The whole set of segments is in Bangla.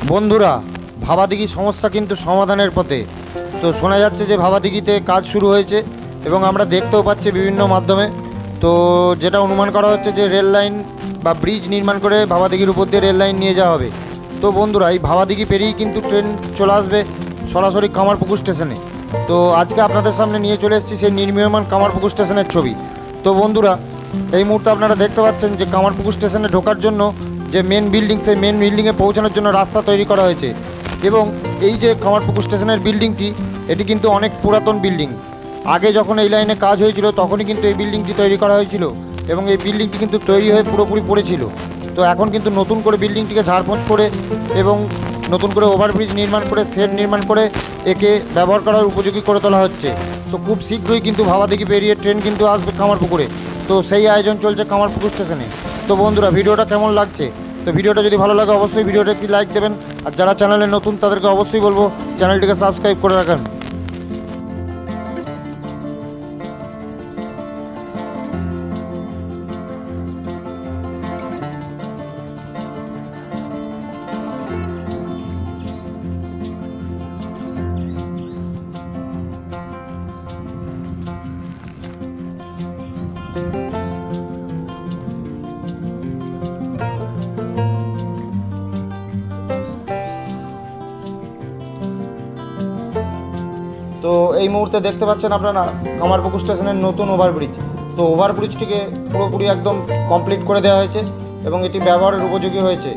বন্ধুরা, ভাবাদিঘি সমস্যা কিন্তু সমাধানের পথে। তো শোনা যাচ্ছে যে ভাবাদিঘিতে কাজ শুরু হয়েছে এবং আমরা দেখতেও পাচ্ছি বিভিন্ন মাধ্যমে। তো যেটা অনুমান করা হচ্ছে যে রেল লাইন বা ব্রিজ নির্মাণ করে ভাবাদিঘির উপর দিয়ে রেল লাইন নিয়ে যাওয়া হবে। তো বন্ধুরা, এই ভাবাদিঘি পেরিয়েই কিন্তু ট্রেন চলে আসবে সরাসরি কামারপুকুর স্টেশনে। তো আজকে আপনাদের সামনে নিয়ে চলে এসেছি সেই নির্মীয়মান কামারপুকুর স্টেশনের ছবি। তো বন্ধুরা, এই মুহূর্তে আপনারা দেখতে পাচ্ছেন যে কামারপুকুর স্টেশনে ঢোকার জন্য যে মেন বিল্ডিং, সেই মেন বিল্ডিংয়ে পৌঁছানোর জন্য রাস্তা তৈরি করা হয়েছে। এবং এই যে কামারপুকুর স্টেশনের বিল্ডিংটি, এটি কিন্তু অনেক পুরাতন বিল্ডিং। আগে যখন এই লাইনে কাজ হয়েছিল তখনই কিন্তু এই বিল্ডিংটি তৈরি করা হয়েছিল এবং এই বিল্ডিংটি কিন্তু তৈরি হয়ে পুরোপুরি পড়েছিল। তো এখন কিন্তু নতুন করে বিল্ডিংটিকে ঝাড়পোঁছ করে এবং নতুন করে ওভারব্রিজ নির্মাণ করে শেড নির্মাণ করে একে ব্যবহার করার উপযোগী করে তোলা হচ্ছে। তো খুব শীঘ্রই কিন্তু ভাবাদিঘি পেরিয়ে ট্রেন কিন্তু আসবে কামারপুকুরে। তো সেই আয়োজন চলছে কামারপুকুর স্টেশনে। তো বন্ধুরা, ভিডিওটা কেমন লাগছে? তো ভিডিওটা যদি ভালো লাগে অবশ্যই ভিডিওটা একটি লাইক দেবেন, আর যারা চ্যানেলে নতুন তাদেরকে অবশ্যই বলবো চ্যানেলটিকে সাবস্ক্রাইব করে রাখেন। তো এই মুহূর্তে দেখতে পাচ্ছেন আপনারা কামারপুকুর স্টেশনের নতুন ওভারব্রিজ। তো ওভারব্রিজটিকে পুরোপুরি একদম কমপ্লিট করে দেওয়া হয়েছে এবং এটি ব্যবহারের উপযোগী হয়েছে।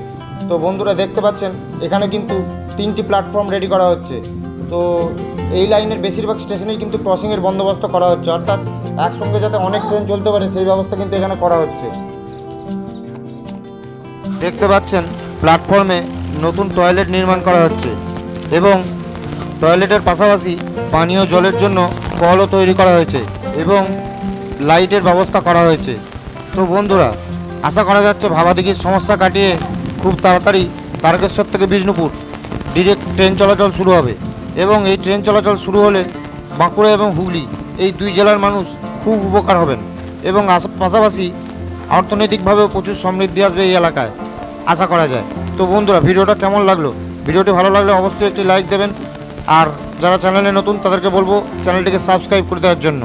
তো বন্ধুরা দেখতে পাচ্ছেন এখানে কিন্তু 3টি প্ল্যাটফর্ম রেডি করা হচ্ছে। তো এই লাইনের বেশিরভাগ স্টেশনেই কিন্তু ক্রসিংয়ের বন্দোবস্ত করা হচ্ছে, অর্থাৎ একসঙ্গে যাতে অনেক ট্রেন চলতে পারে সেই ব্যবস্থা কিন্তু এখানে করা হচ্ছে। দেখতে পাচ্ছেন প্ল্যাটফর্মে নতুন টয়লেট নির্মাণ করা হচ্ছে এবং টয়লেটের পাশাপাশি পানীয় জলের জন্য কলও তৈরি করা হয়েছে এবং লাইটের ব্যবস্থা করা হয়েছে। তো বন্ধুরা, আশা করা যাচ্ছে ভাবাদিঘির সমস্যা কাটিয়ে খুব তাড়াতাড়ি তারকেশ্বর থেকে বিষ্ণুপুর ডিরেক্ট ট্রেন চলাচল শুরু হবে এবং এই ট্রেন চলাচল শুরু হলে বাঁকুড়া এবং হুগলি এই দুই জেলার মানুষ খুব উপকার হবেন এবং পাশাপাশি অর্থনৈতিকভাবেও প্রচুর সমৃদ্ধি আসবে এই এলাকায়, আশা করা যায়। তো বন্ধুরা, ভিডিওটা কেমন লাগলো? ভিডিওটি ভালো লাগলে অবশ্যই একটি লাইক দেবেন, আর যারা চ্যানেলে নতুন তাদেরকে বলবো চ্যানেলটিকে সাবস্ক্রাইব করে দেওয়ার জন্য।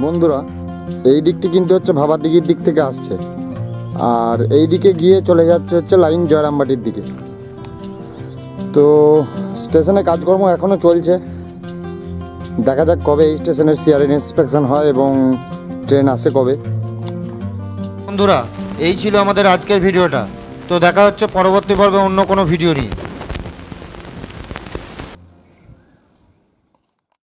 বন্ধুরা, এই দিকটি কিন্তু হচ্ছে ভাবাদিঘির দিক থেকে আসছে, আর এই দিকে গিয়ে চলে যাচ্ছে হচ্ছে লাইন জয়রামবাটির দিকে। তো স্টেশনে কাজকর্ম এখনও চলছে, দেখা যাক কবে এই স্টেশনের সিআরএন ইন্সপেকশন হয় এবং ট্রেন আসে কবে। বন্ধুরা, এই ছিল আমাদের আজকের ভিডিওটা। তো দেখা হচ্ছে পরবর্তী পর্বে অন্য কোনো ভিডিও নিয়ে।